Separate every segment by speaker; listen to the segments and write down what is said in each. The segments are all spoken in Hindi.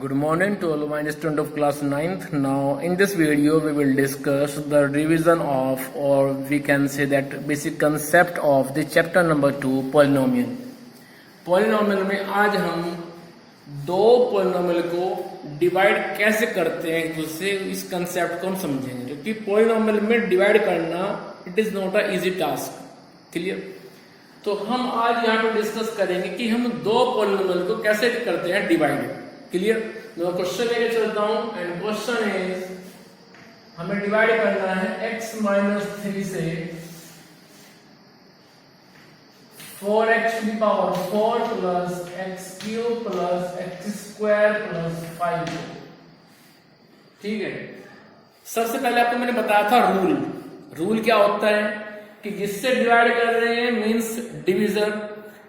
Speaker 1: Good morning to all my students of class 9th. Now in this video we will discuss the revision of, or we can say that basic concept of the chapter number 2 polynomial. Polynomial में आज हम दो polynomial को डिवाइड कैसे करते हैं एक दूसरे, इस कंसेप्ट को हम समझेंगे, क्योंकि polynomial में डिवाइड करना it is not a easy task. Clear? तो हम आज यहाँ पे डिस्कस करेंगे कि हम दो polynomial को कैसे करते हैं डिवाइड. क्लियर? मैं क्वेश्चन लेके चलता हूं एंड क्वेश्चन इज हमें डिवाइड करना है x माइनस 3 से 4x to the power 4 plus x cube plus x square plus 5. ठीक है. सबसे पहले आपको मैंने बताया था रूल क्या होता है कि जिससे डिवाइड कर रहे हैं मींस डिविजर,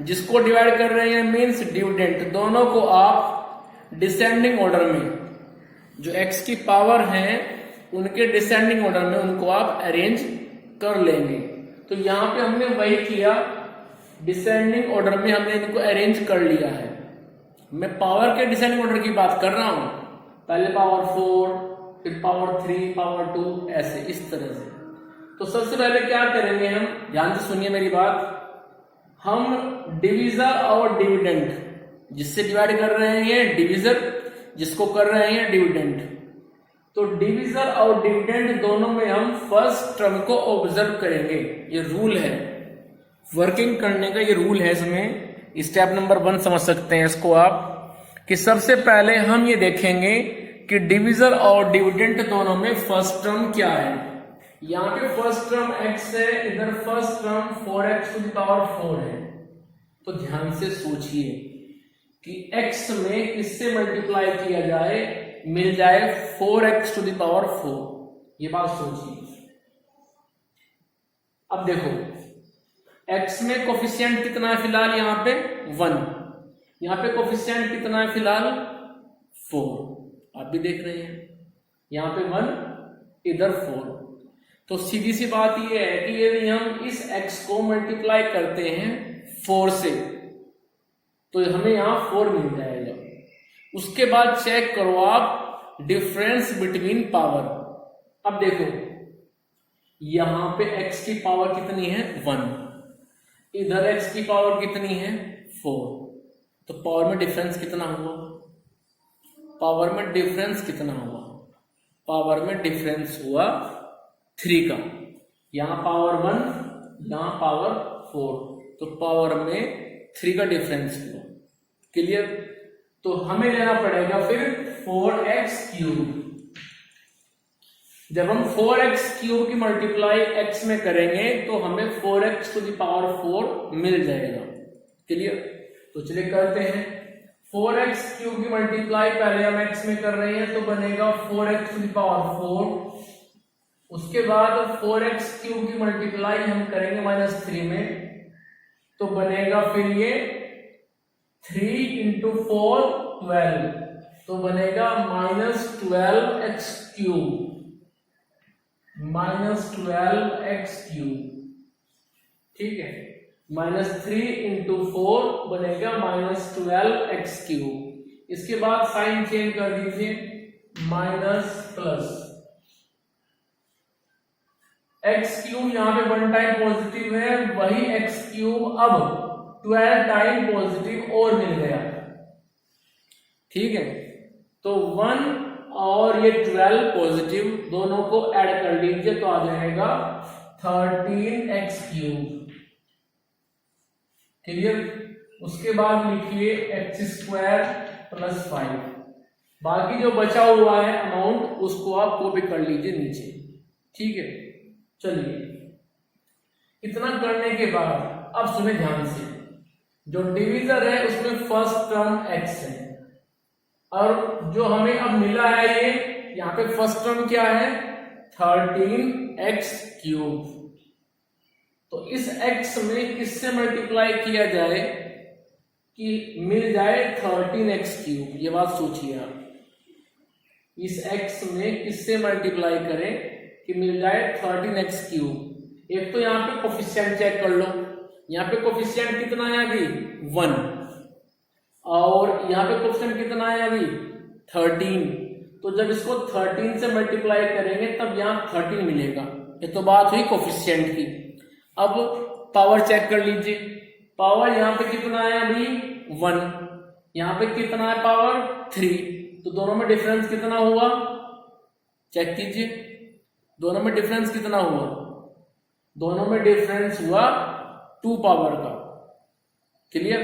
Speaker 1: जिसको डिवाइड कर रहे हैं मींस डिविडेंड. दोनों को आप डिसेंडिंग ऑर्डर में, जो x की पावर है उनके डिसेंडिंग ऑर्डर में उनको आप अरेंज कर लेंगे. तो यहां पे हमने वही किया, डिसेंडिंग ऑर्डर में हमने इनको अरेंज कर लिया है. मैं पावर के डिसेंडिंग ऑर्डर की बात कर रहा हूं, पहले पावर 4 फिर पावर 3 पावर 2 ऐसे इस तरह से. तो सबसे पहले क्या करेंगे हम, ध्यान से सुनिए मेरी बात. हम डिविजर और डिविडेंड, जिससे डिवाइड कर रहे हैं डिविजर, जिसको कर रहे हैं डिविडेंड, तो डिविजर और डिविडेंड दोनों में हम फर्स्ट टर्म को ऑब्जर्व करेंगे. ये रूल है वर्किंग करने का, ये रूल है. इसमें स्टेप नंबर 1 समझ सकते हैं इसको आप, कि सबसे पहले हम ये देखेंगे कि डिविजर और डिविडेंड दोनों में फर्स्ट टर्म क्या है. यहाँ पे फर्स्ट टर्म x है, इधर first term 4x to the power 4 है. तो ध्यान से सोचिए कि x में किससे मल्टीप्लाई किया जाए, मिल जाए 4x टू द पावर 4. ये बात सोचिए. अब देखो x में कोफिशिएंट कितना है फिलहाल, यहाँ पे 1, यहाँ पे कोफिशिएंट कितना है फिलहाल 4. आप भी देख रहे हैं यहाँ पे 1 इधर 4. तो सीधी सी बात ये है कि यदि हम इस x को मल्टीप्लाई करते हैं 4 से तो हमें यहां 4 मिल जाएगा. उसके बाद चेक करो आप डिफरेंस बिटवीन पावर. अब देखो यहां पे x की पावर कितनी है 1, इधर x की पावर कितनी है 4. तो पावर में डिफरेंस कितना हुआ, पावर में डिफरेंस कितना हुआ, पावर में डिफरेंस हुआ 3 का. यहां पावर 1 यहां पावर 4, तो पावर में 3 का डिफरेंस हुआ. क्लियर? तो हमें लेना पड़ेगा फिर 4x क्यूब. जब हम 4x क्यूब की मल्टीप्लाई x में करेंगे तो हमें 4x टू द पावर 4 मिल जाएगा. क्लियर? तो चलिए करते हैं. 4x क्यूब की मल्टीप्लाई पहले हम x में कर रहे हैं तो बनेगा 4x टू द पावर 4. उसके बाद 4x क्यूब की मल्टीप्लाई हम करेंगे -3 में, तो बनेगा फिर ये 3 इंटू 4 12, तो बनेगा -12x क्यूब, -12x क्यूब. ठीक है. -3 इंटू 4 बनेगा -12x क्यूब. इसके बाद साइन चेंज कर दीजिए, माइनस प्लस x क्यूब यहाँ पे 1 टाइम पॉजिटिव है, वही x क्यूब अब 12 टाइम पॉजिटिव और मिल गया. ठीक है. तो 1 और ये 12 पॉजिटिव दोनों को ऐड कर लीजिए तो आ जाएगा 13x क्यूब. क्लियर? उसके बाद लिखिए x स्क्वायर प्लस 5. बाकी जो बचा हुआ है अमाउंट उसको आप कॉपी कर लीजिए नीचे. ठीक है. चलिए इतना करने के बाद अब सुने ध्यान से, जो डिविजर है उसमें फर्स्ट टर्म x है, और जो हमें अब मिला है ये यहाँ पे फर्स्ट टर्म क्या है 13x क्यूब. तो इस x में किससे मल्टीप्लाई किया जाए कि मिल जाए 13x क्यूब. ये बात सोचिए आप, इस x में किससे मल्टीप्लाई करें कि मिल जाए 13x क्यूब. एक तो यहाँ पे कोफिशिएंट चेक कर लो, यहाँ पे कोफिशिएंट कितना है अभी 1, और यहाँ पे कोफिशिएंट कितना है अभी 13। तो जब इसको 13 से मल्टीप्लाई करेंगे तब यहाँ 13 मिलेगा। ये तो बात हुई कोफिशिएंट की। अब पावर चेक कर लीजिए। पावर यहाँ पे कितना है अभी 1, यहाँ पे कितना है पावर 3, तो दोनों में डिफरेंस कितना हुआ चेक कीजिए। दोनों में डिफरेंस कितना हुआ, दोनों में डिफरेंस हुआ 2 पावर का। क्लियर?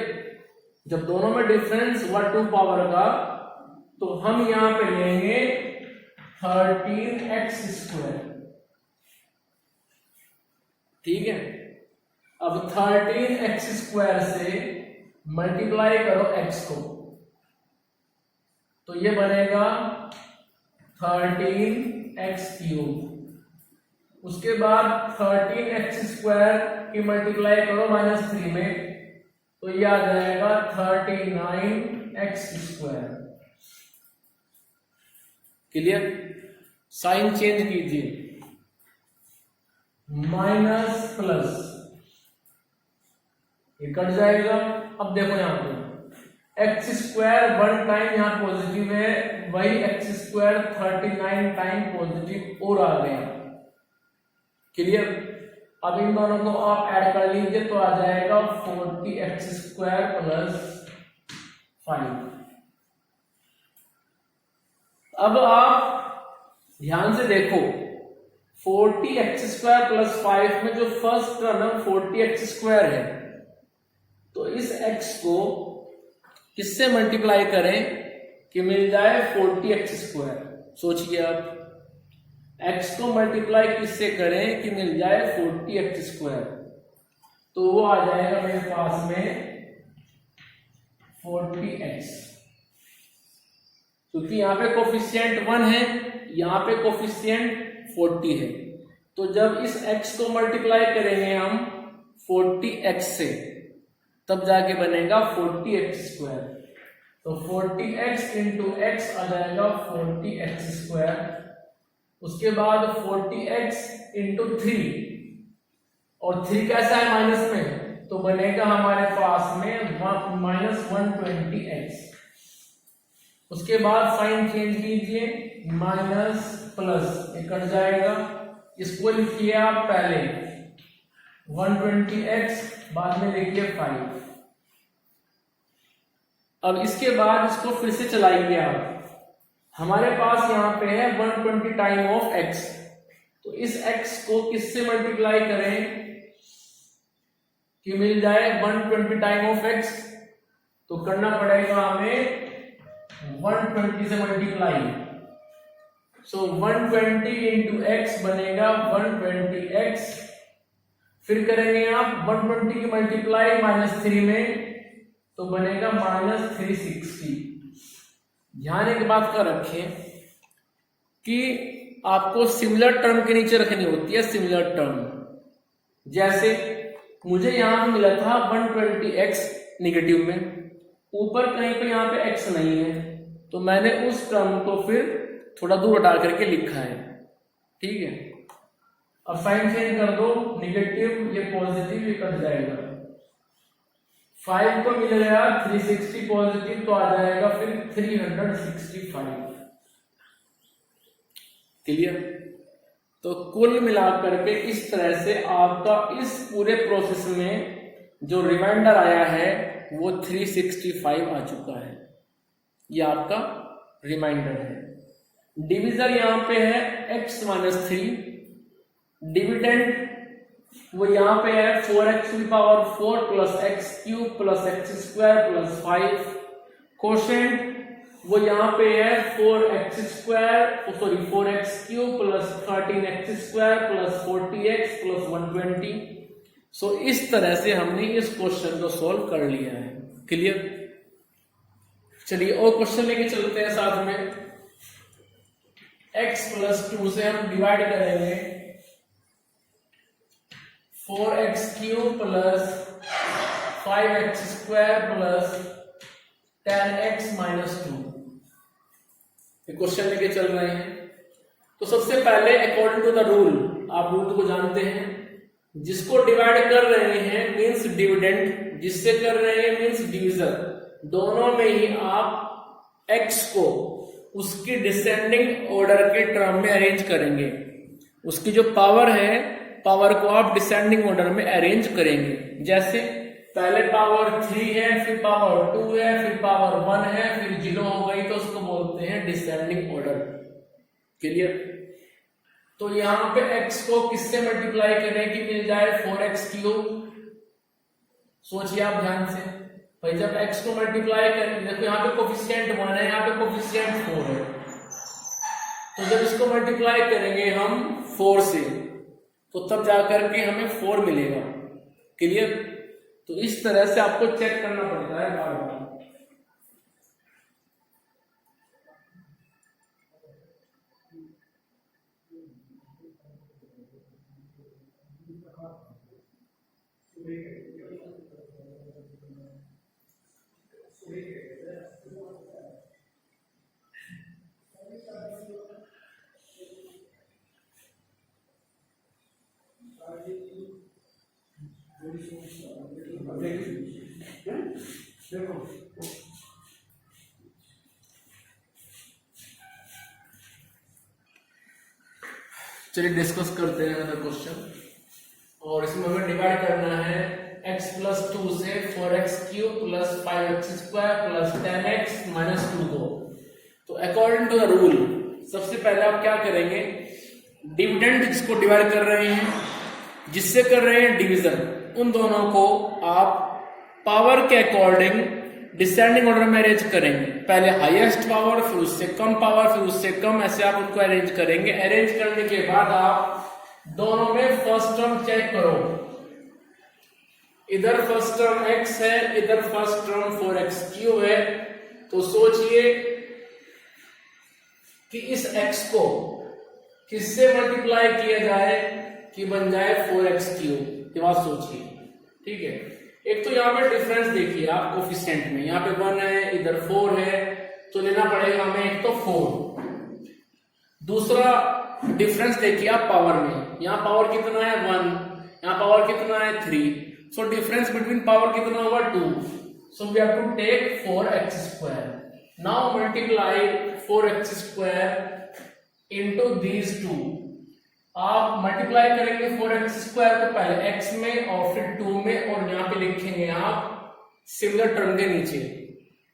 Speaker 1: जब दोनों में डिफरेंस हुआ 2 पावर का तो हम यहां पे लेंगे 13x²। ठीक है, अब 13x² से मल्टीप्लाई करो x को, तो ये बनेगा 13x³। उसके बाद 13x² की मल्टीप्लाई करो -3 में, तो ये आ जाएगा 39x²। क्लियर? साइन चेंज कीजिए, माइनस प्लस, ये कट जाएगा। अब देखो यहां पे x² 1 टाइम यहां पॉजिटिव है, वही x² 39 टाइम पॉजिटिव और आ गया। क्लियर? अब इन दोनों को आप ऐड कर लीजिए तो आ जाएगा 40x² + 5। अब आप ध्यान से देखो, 40x² + 5 में जो फर्स्ट टर्म है 40x² है, तो इस x को किससे मल्टीप्लाई करें कि मिल जाए 40x²। सोचिए आप, x को मल्टीप्लाई किससे करें कि मिल जाए 40x², तो वो आ जाएगा मेरे पास में 40x। क्योंकि यहाँ पे कोफिशिएंट 1 है, यहाँ पे कोफिशिएंट 40 है, तो जब इस x को मल्टीप्लाई करेंगे हम 40x से तब जाके बनेगा 40x²। तो 40x × x आ जाएगा 40x²। उसके बाद 40x × 3, और 3 कैसा है माइनस में, तो बनेगा हमारे पास में -120x। उसके बाद साइन चेंज कीजिए, माइनस प्लस, ये कट जाएगा। इसको लिखिए आप पहले 120x, बाद में लिखिए 5। अब इसके बाद इसको फिर से चलाइए आप। हमारे पास यहाँ पे है 120 टाइम ऑफ x, तो इस x को किससे मल्टीप्लाई करें कि मिल जाए 120 टाइम ऑफ x, तो करना पड़ेगा हमें 120 से मल्टीप्लाई। सो 120 × x बनेगा 120x। फिर करेंगे आप 120 की मल्टीप्लाई -3 में, तो बनेगा -360। ध्यान एक बात का रखें कि आपको सिमिलर टर्म के नीचे रखनी होती है सिमिलर टर्म। जैसे मुझे यहां पे मिला था 120x निगेटिव में, ऊपर कहीं पे यहाँ पे x नहीं है, तो मैंने उस टर्म को फिर थोड़ा दूर हटा करके लिखा है। ठीक है, अब साइन चेंज कर दो, निगेटिव ये पॉजिटिव, ये कट जाएगा। 5 को मिल गया 360 पॉजिटिव, तो आ जाएगा फिर 365। क्लियर? तो कुल मिलाकर के इस तरह से आपका इस पूरे प्रोसेस में जो रिमाइंडर आया है वो 365 आ चुका है। ये आपका रिमाइंडर है। डिविजर यहां पे है x-3, डिविडेंड वो यहां पे है 4x⁴ + x³ + x² + 5। कोशेंट वो यहां पे है 4x³ + 13x² + 40x + 120। सो इस तरह से हमने इस क्वेश्चन को सॉल्व कर लिया है। क्लियर? चलिए और क्वेश्चन लेके चलते हैं साथ में। x + 2 से हम डिवाइड करेंगे 4x³ + 5x² + 10x - 2। क्वेश्चन लेके चल रहे हैं। तो सबसे पहले अकॉर्डिंग टू द रूल, आप रूल को जानते हैं, जिसको डिवाइड कर रहे हैं मींस डिविडेंड, जिससे कर रहे हैं मींस डिविजन। दोनों में ही आप x को उसकी डिसेंडिंग ऑर्डर के टर्म में अरेंज करेंगे। उसकी जो पावर है, पावर को आप डिसेंडिंग ऑर्डर में अरेंज करेंगे। जैसे पहले पावर 3 है, फिर पावर 2 है, फिर पावर 1 है, फिर 0 हो गई, तो उसको बोलते हैं डिसेंडिंग ऑर्डर। क्लियर? तो यहां पे x को किससे मल्टीप्लाई करें कि मिल जाए 4x³। सोचिए आप ध्यान से भाई, जब x को मल्टीप्लाई करें, देखो यहाँ पे कोफिशिएंट 1 है, यहाँ पे कोफिशिएंट 4 है, तो जब इसको मल्टीप्लाई करेंगे हम 4 से, तो तब जाकर के हमें 4 मिलेगा। क्लियर? तो इस तरह से आपको चेक करना पड़ता है बार बार। चलिए डिस्कस करते हैं अगला क्वेश्चन। और इसमें हमें डिवाइड करना है x+2 से 4x³ plus 5x² plus 10x minus 2 को। तो अकॉर्डिंग टू द रूल सबसे पहले आप क्या करेंगे, डिविडेंड जिसको डिवाइड कर रहे हैं, जिससे कर रहे हैं डिवीजन, उन दोनों को आप पावर के अकॉर्डिंग डिसेंडिंग ऑर्डर में अरेंज करेंगे। पहले हाईएस्ट पावर, फिर उससे कम पावर, फिर उससे कम, ऐसे आप उनको अरेंज करेंगे। अरेंज करने के बाद आप दोनों में फर्स्ट टर्म चेक करो, इधर फर्स्ट टर्म x है, इधर फर्स्ट टर्म 4x³ है, तो सोचिए कि इस x को किससे मल्टीप्लाई किया जाए कि बन जाए 4x³। ये बात सोचिए, ठीक है। एक तो यहाँ पे डिफरेंस देखिए आप कोफिशिएंट में, यहाँ पे 1 है, इधर 4 है, तो लेना पड़ेगा हमें एक तो 4। दूसरा डिफरेंस देखिए आप पावर में, यहाँ पावर कितना है 1, यहाँ पावर कितना है 3, सो डिफरेंस बिटवीन पावर कितना होगा 2, so we have to take 4x²। Now multiply 4x² into these two. आप मल्टीप्लाई करेंगे 4x² तो पहले x में और फिर 2 में, और यहाँ पे लिखेंगे आप सिमिलर टर्म के नीचे।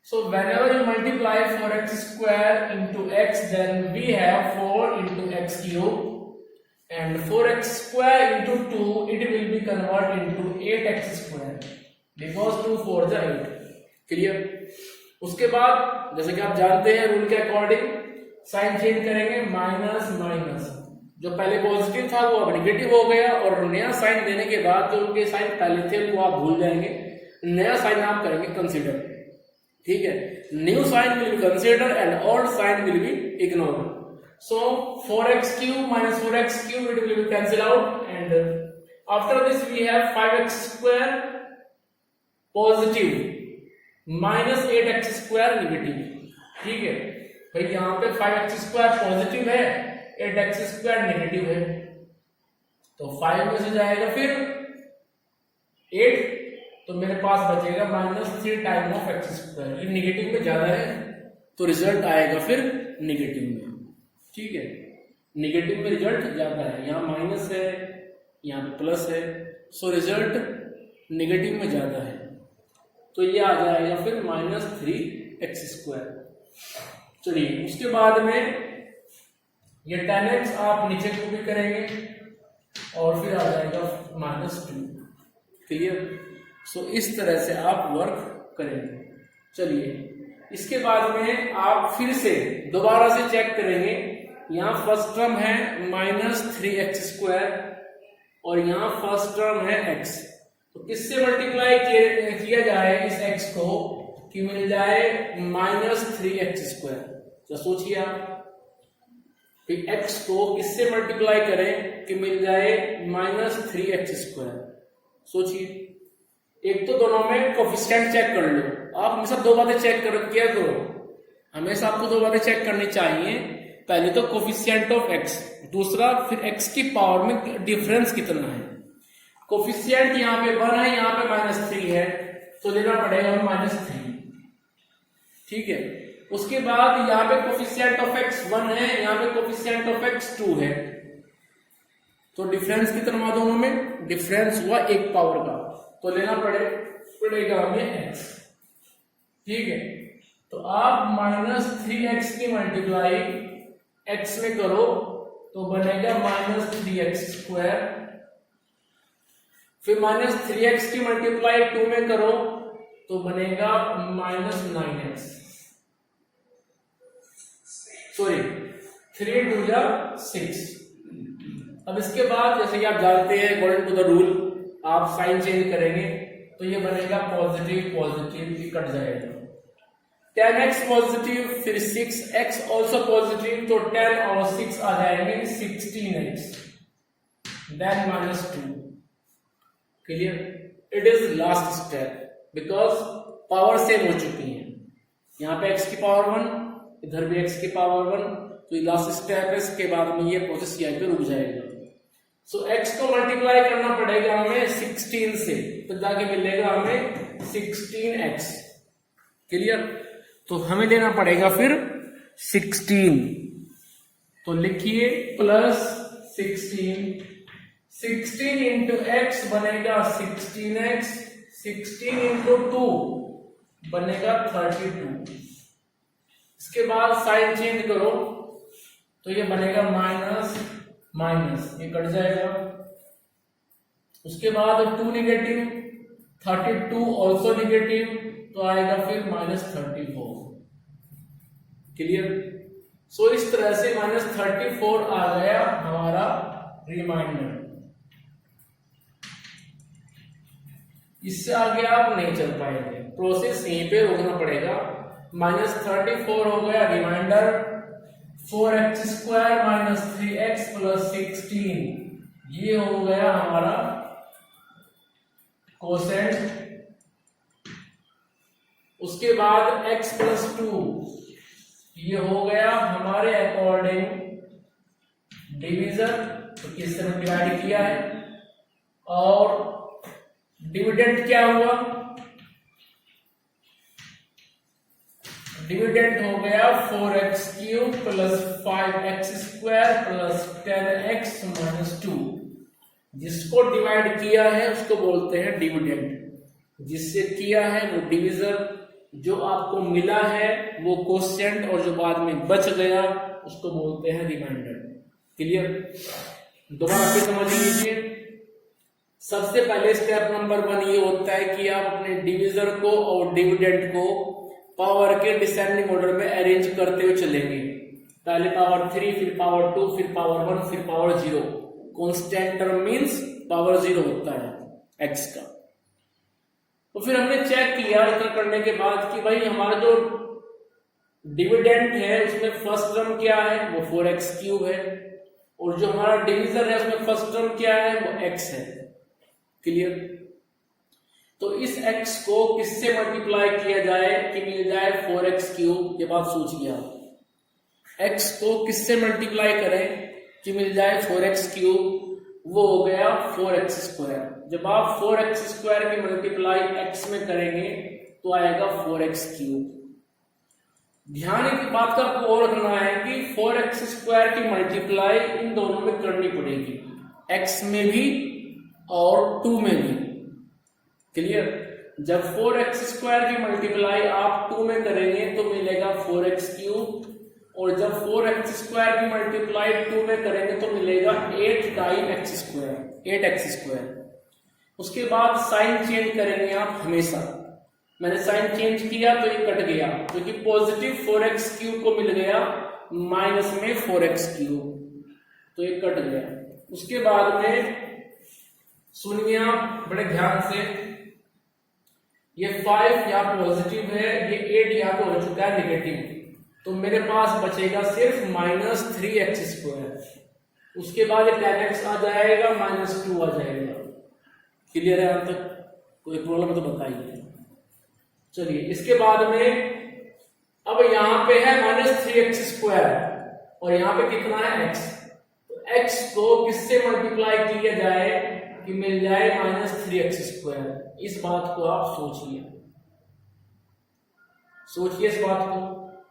Speaker 1: सो whenever you multiply 4x² into x, then we have 4 into x³ and 4x² into 2, it will be converted into 8x² because 2 4 is 8। Clear? उसके बाद जैसे कि आप जानते हैं रूल के अकॉर्डिंग साइन चेंज करेंगे, माइनस माइनस, जो पहले पॉजिटिव था वो अब नेगेटिव हो गया, और नया साइन देने के बाद जो उनके साइन पहले थे वो आप भूल जाएंगे, नया साइन आप करेंगे कंसीडर। ठीक है, new sign will be consider and old sign will be ignore. So 4x³ minus 4x³ it will be cancel out, and after this we have 5x² positive minus 8x² negative. ठीक है भाई, यहाँ पे 5x² पॉजिटिव है, 8x² नेगेटिव है, तो 5 में से जाएगा फिर 8, तो मेरे पास बचेगा -3 टाइम ऑफ x²। ये नेगेटिव में ज्यादा है तो रिजल्ट आएगा फिर नेगेटिव में। ठीक है, नेगेटिव में रिजल्ट ज्यादा है, यहाँ माइनस है, यहाँ पे प्लस है, सो रिजल्ट नेगेटिव में ज्यादा है, तो ये आ जाएगा फिर -3x²। चलिए उसके बाद में ये 10x आप नीचे कॉपी करेंगे और फिर आ जाएगा -2। क्लियर? सो इस तरह से आप वर्क करेंगे। चलिए इसके बाद में आप फिर से दोबारा से चेक करेंगे, यहाँ फर्स्ट टर्म है -3x² और यहाँ फर्स्ट टर्म है x, तो किससे मल्टीप्लाई किया जाए इस x को कि मिल जाए -3x²। तो सोचिए आप x को किससे मल्टीप्लाई करें कि मिल जाए -3x²। सोचिए, एक तो दोनों में कोफिशिएंट चेक कर लो, आप हमेशा दो बातें चेक किया करो, हमेशा आपको दो बातें चेक करनी चाहिए। पहले तो कोफिशिएंट ऑफ x, दूसरा फिर x की पावर में डिफरेंस कितना है। कोफिशिएंट यहाँ पे 1 है, यहाँ पे -3 है, तो लेना पड़ेगा -3। ठीक है, उसके बाद यहाँ पे कोफिशिएंट ऑफ x 1 है, यहाँ पे कोफिशिएंट ऑफ x 2 है, तो डिफरेंस कितना हुआ दोनों में? डिफरेंस हुआ 1 पावर का, तो लेना पड़ेगा हमें x। ठीक है, तो आप -3x की मल्टीप्लाई x में करो तो बनेगा -3x², फिर -3x की मल्टीप्लाई 2 में करो तो बनेगा -9x, सॉरी 3 2 जा 6। अब इसके बाद जैसे कि आप जानते हैं अकॉर्डिंग टू द रूल आप साइन चेंज करेंगे तो ये बनेगा पॉजिटिव पॉजिटिव, ये कट जाएगा, 10x पॉजिटिव, फिर 6x ऑल्सो पॉजिटिव, तो 10 और 6 आ जाएंगे 16x, then -2। Clear? It is last step because power same हो चुकी है, यहाँ पे x की पावर 1, इधर भी x की पावर 1, तो ये लास्ट स्टेप है, इसके बाद में ये प्रोसेस यहाँ पे रुक जाएगा। सो x को मल्टीप्लाई करना पड़ेगा हमें 16 से, तो जाके मिलेगा हमें 16x। क्लियर? तो हमें लेना पड़ेगा फिर 16, तो लिखिए +16, 16 इंटू x बनेगा 16x, 16 इंटू 2 बनेगा 32। इसके बाद साइन चेंज करो तो ये बनेगा माइनस माइनस, ये कट जाएगा, उसके बाद 2 नेगेटिव, 32 ऑल्सो नेगेटिव, तो आएगा फिर -34। क्लियर? सो इस तरह से -34 आ गया हमारा रिमाइंडर। इससे आगे आप नहीं चल पाएंगे, प्रोसेस यहीं पे रोकना पड़ेगा। -34 हो गया रिमाइंडर, 4x² - 3x + 16, ये हो गया हमारा कोसेंट। उसके बाद x + 2, ये हो गया हमारे अकॉर्डिंग डिवीजर, तो किससे हमने डिवाइड किया है, और डिविडेंड क्या हुआ? डिविडेंड हो गया 4x³ + 5x² + 10x - 2। जिसको डिवाइड किया है उसको बोलते हैं डिविडेंड, जिससे किया है वो डिविजर, जो आपको मिला है वो कोशेंट, और जो बाद में बच गया उसको बोलते हैं रिमाइंडर। क्लियर? दोबारा फिर समझ लीजिए। सबसे पहले स्टेप नंबर 1 ये होता है कि आप अपने डिविजर को और डिविडेंड को पावर के डिसेंडिंग ऑर्डर में अरेंज करते हुए चलेंगे, पहले पावर 3, फिर पावर 2, फिर पावर 1, फिर power 0। Constant term means power 0 होता है x का। तो फिर हमने चेक किया इतना करने के बाद कि भाई हमारा जो डिविडेंड है उसमें फर्स्ट टर्म क्या है, वो 4x³ है, और जो हमारा डिविजर है उसमें फर्स्ट टर्म क्या है, वो x है। क्लियर? तो इस x को किससे मल्टीप्लाई किया जाए कि मिल जाए 4x³? ये बात सोचिए आप, x को किससे मल्टीप्लाई करें कि मिल जाए 4x³? वो हो गया 4x²। जब आप 4x² की मल्टीप्लाई x में करेंगे तो आएगा 4x³। ध्यान एक बात का आपको और रखना है कि 4x² की मल्टीप्लाई इन दोनों में करनी पड़ेगी, x में भी और 2 में भी। क्लियर? जब 4x² की मल्टीप्लाई आप 2 में करेंगे तो मिलेगा 4x³, और जब 4x² की मल्टीप्लाई 2 में करेंगे तो मिलेगा 8x²। उसके बाद साइन चेंज करेंगे आप हमेशा। मैंने साइन चेंज किया तो ये कट गया, क्योंकि पॉजिटिव 4x³ को मिल गया माइनस में 4x³, तो ये कट गया। उसके बाद में सुनिए आप बड़े ध्यान से, ये 5 यहाँ पॉजिटिव है, ये 8 यहाँ पे हो चुका है नेगेटिव, तो मेरे पास बचेगा सिर्फ -3x²। उसके बाद 10x आ जाएगा, -2 आ जाएगा। क्लियर है? अब तक कोई प्रॉब्लम तो बताइए। चलिए, इसके बाद में अब यहाँ पे है -3x² और यहाँ पे कितना है x, तो x को किससे मल्टीप्लाई किया जाए कि मिल जाए -3x²? इस बात को आप सोचिए इस बात को।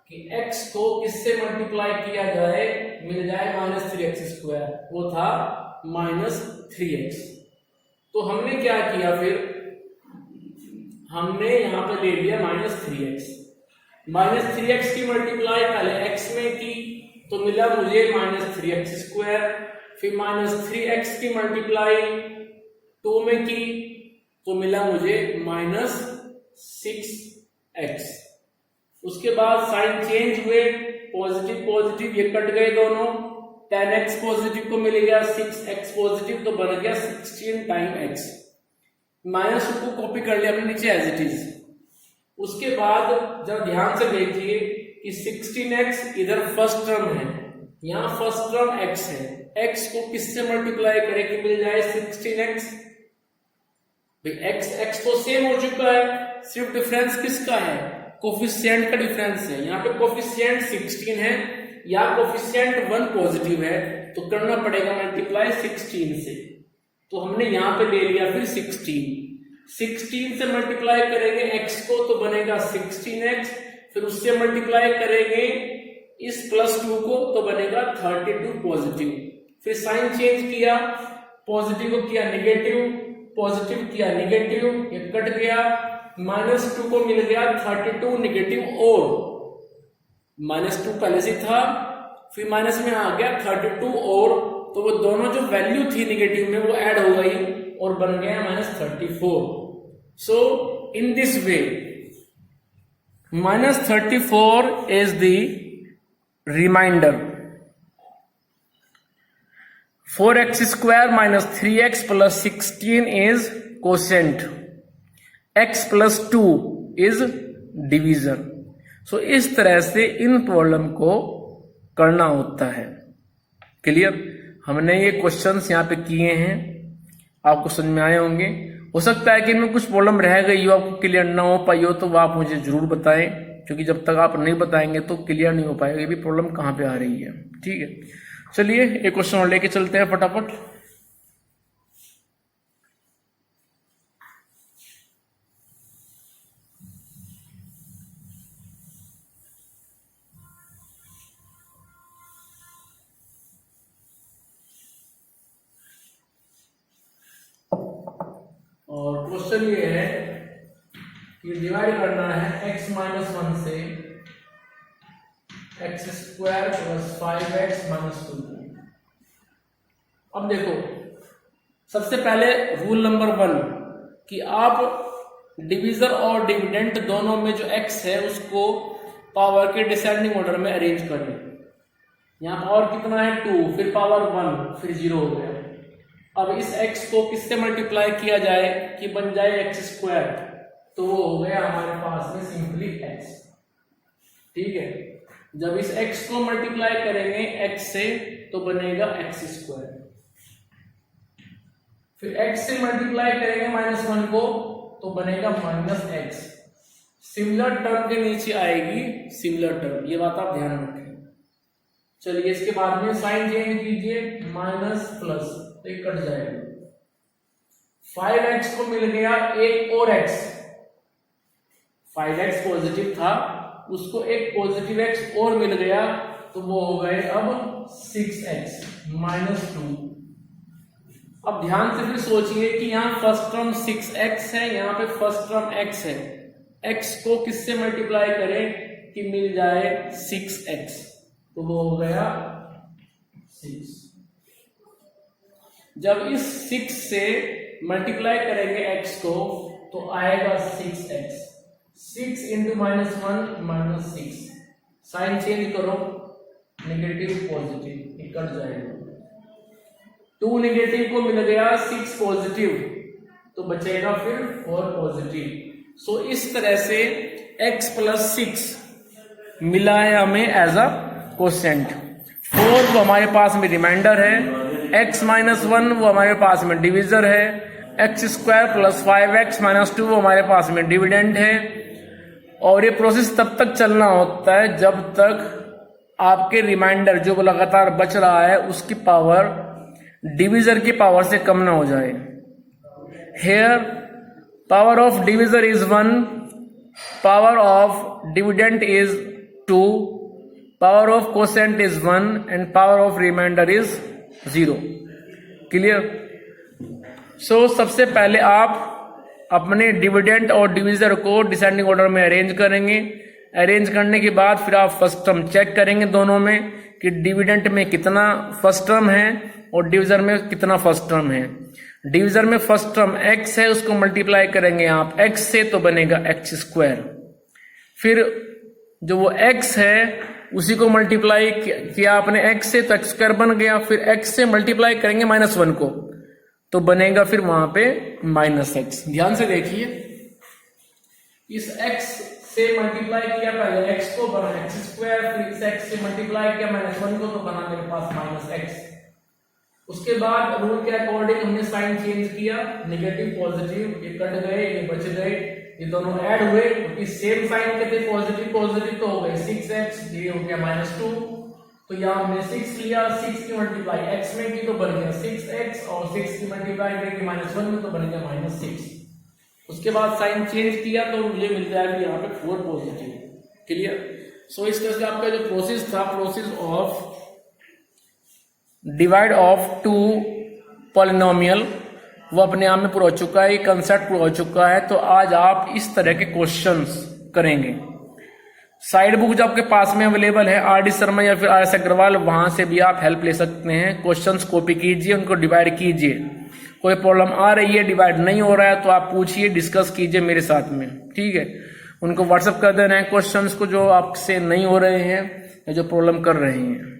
Speaker 1: कि x को किससे मल्टीप्लाई किया जाए मिल जाए -3x², वो था -3x। तो हमने क्या किया, फिर हमने यहां पे ले लिया -3x। -3x की मल्टीप्लाई पहले x में की तो मिला मुझे -3x², फिर -3x की मल्टीप्लाई 2 में की तो मिला मुझे -6x। उसके बाद साइन चेंज हुए, पॉजिटिव पॉजिटिव ये कट गए दोनों, 10x पॉजिटिव को मिल गया, 6x पॉजिटिव तो बन गया 16 टाइम x। -2 को कॉपी कर लिया हमने नीचे एज इट इज। उसके बाद जब ध्यान से देखिए कि 16x इधर फर्स्ट टर्म है, यहाँ फर्स्ट टर्म x है, x को किससे मल्टीप्लाई करें कि मिल जाए 16x। x तो सेम हो चुका है, सिर्फ डिफरेंस किसका है, कोफिशिएंट का डिफरेंस है। यहाँ पे कोफिशिएंट 16 है या कोफिशिएंट 1 पॉजिटिव है, तो करना पड़ेगा मल्टीप्लाई 16 से। तो हमने यहाँ पे ले लिया फिर 16 से मल्टीप्लाई करेंगे x को तो बनेगा 16x, फिर उससे मल्टीप्लाई करेंगे इस +2 को तो बनेगा 32 पॉजिटिव। फिर साइन चेंज किया, पॉजिटिव को किया नेगेटिव, पॉजिटिव किया नेगेटिव, ये कट गया, -2 को मिल गया 32 नेगेटिव और -2 पहले से था, फिर माइनस में आ गया 32 और, तो वो दोनों जो वैल्यू थी नेगेटिव में वो ऐड हो गई और बन गया -34। So in this way -34 is the remainder. 4x² - 3x + 16 is quotient, x + 2 is divisor। सो इस तरह से इन प्रॉब्लम को करना होता है। क्लियर? हमने ये क्वेश्चंस यहाँ पे किए हैं, आपको समझ में आए होंगे। हो सकता है कि इनमें कुछ प्रॉब्लम रह गई हो, आपको क्लियर ना हो पाई हो, तो वो आप मुझे जरूर बताएं, क्योंकि जब तक आप नहीं बताएंगे तो क्लियर नहीं हो पाएगा ये भी प्रॉब्लम कहाँ पे आ रही है। ठीक है, चलिए एक क्वेश्चन और लेके चलते हैं फटाफट। और क्वेश्चन ये है कि डिवाइड करना है x - 1 से x² + 5x - 2। अब देखो, सबसे पहले रूल नंबर 1 कि आप डिवीजर और डिविडेंड दोनों में जो x है उसको पावर के डिसेंडिंग ऑर्डर में अरेंज करें। यहाँ पावर कितना है 2, फिर पावर 1, फिर 0 हो गया। अब इस x को किससे मल्टीप्लाई किया जाए कि बन जाए x², तो वो हो गया हमारे पास में सिंपली x। ठीक है, जब इस x को मल्टीप्लाई करेंगे x से तो बनेगा x², फिर x से मल्टीप्लाई करेंगे -1 को तो बनेगा -x। सिमिलर टर्म के नीचे आएगी सिमिलर टर्म, ये बात आप ध्यान रखें। चलिए इसके बाद में साइन चेंज कीजिए, माइनस प्लस तो ये कट जाएगा। 5x को मिल गया एक और x, 5x पॉजिटिव था, उसको एक पॉजिटिव x और मिल गया तो वो हो गए अब 6x -2। अब ध्यान से फिर सोचिए कि यहाँ फर्स्ट टर्म 6x है, यहाँ पे फर्स्ट टर्म x है, x को किससे मल्टीप्लाई करें कि मिल जाए 6x, तो वो हो गया 6। जब इस 6 से मल्टीप्लाई करेंगे x को तो आएगा 6x, 6 × -1 -6, साइन चेंज करो, नेगेटिव पॉजिटिव ये कट जाएगा। 2 नेगेटिव को मिल गया 6 पॉजिटिव तो बचेगा फिर 4 पॉजिटिव। सो इस तरह से x + 6 मिला है हमें एज अ कोसेंट। 4 वो हमारे पास में रिमाइंडर है, x - 1 वो हमारे पास में डिविजर है, x² + 5x - 2 वो हमारे पास में डिविडेंड है। और ये प्रोसेस तब तक चलना होता है जब तक आपके रिमाइंडर जो लगातार बच रहा है उसकी पावर डिविजर की पावर से कम ना हो जाए। Here power of divisor is 1, power of dividend is 2, power of quotient is 1 and power of remainder is 0। Clear? So सबसे पहले आप अपने डिविडेंड और डिविजर को डिसेंडिंग ऑर्डर में अरेंज करेंगे। अरेंज करने के बाद फिर आप फर्स्ट टर्म चेक करेंगे दोनों में कि डिविडेंड में कितना फर्स्ट टर्म है और डिविजर में कितना फर्स्ट टर्म है। डिविजर में फर्स्ट टर्म x है, उसको मल्टीप्लाई करेंगे आप x से तो बनेगा x²। फिर जो वो x है उसी को मल्टीप्लाई किया आपने x से तो x² बन गया। फिर x से मल्टीप्लाई करेंगे -1 को तो बनेगा फिर वहां पे -x। ध्यान से देखिए, इस x से मल्टीप्लाई किया पहले x को बना x², फिर इस x से मल्टीप्लाई किया -1 को तो बना मेरे पास -x। उसके बाद रूल के अकॉर्डिंग हमने साइन चेंज किया, नेगेटिव पॉजिटिव, ये कट गए ये बच गए, ये दोनों ऐड हुए क्योंकि सेम साइन के थे, पॉजिटिव पॉजिटिव तो हो गए 6x, ये हो गया -2। तो यहां हमने 6 लिया, 6 की मल्टीप्लाई x में की तो बन गया 6x और 6 की मल्टीप्लाई करके -1 में तो बन गया -6। उसके बाद साइन चेंज किया तो मुझे मिल जाएगा यहाँ पे 4 पॉजिटिव। क्लियर? सो इस तरह से आपका जो प्रोसेस था, process of divide of 2 polynomial, वो अपने आप में पूरा हो चुका है, ये कंसेप्ट पूरा हो चुका है। तो आज आप इस तरह के क्वेश्चंस करेंगे। साइड बुक जो आपके पास में अवेलेबल है आर डी शर्मा या फिर आर एस अग्रवाल, वहां से भी आप हेल्प ले सकते हैं। क्वेश्चंस कॉपी कीजिए, उनको डिवाइड कीजिए। कोई प्रॉब्लम आ रही है, डिवाइड नहीं हो रहा है तो आप पूछिए, डिस्कस कीजिए मेरे साथ में। ठीक है? उनको व्हाट्सएप कर देना है क्वेश्चंस को जो आपसे नहीं हो रहे हैं या जो प्रॉब्लम कर रहे हैं।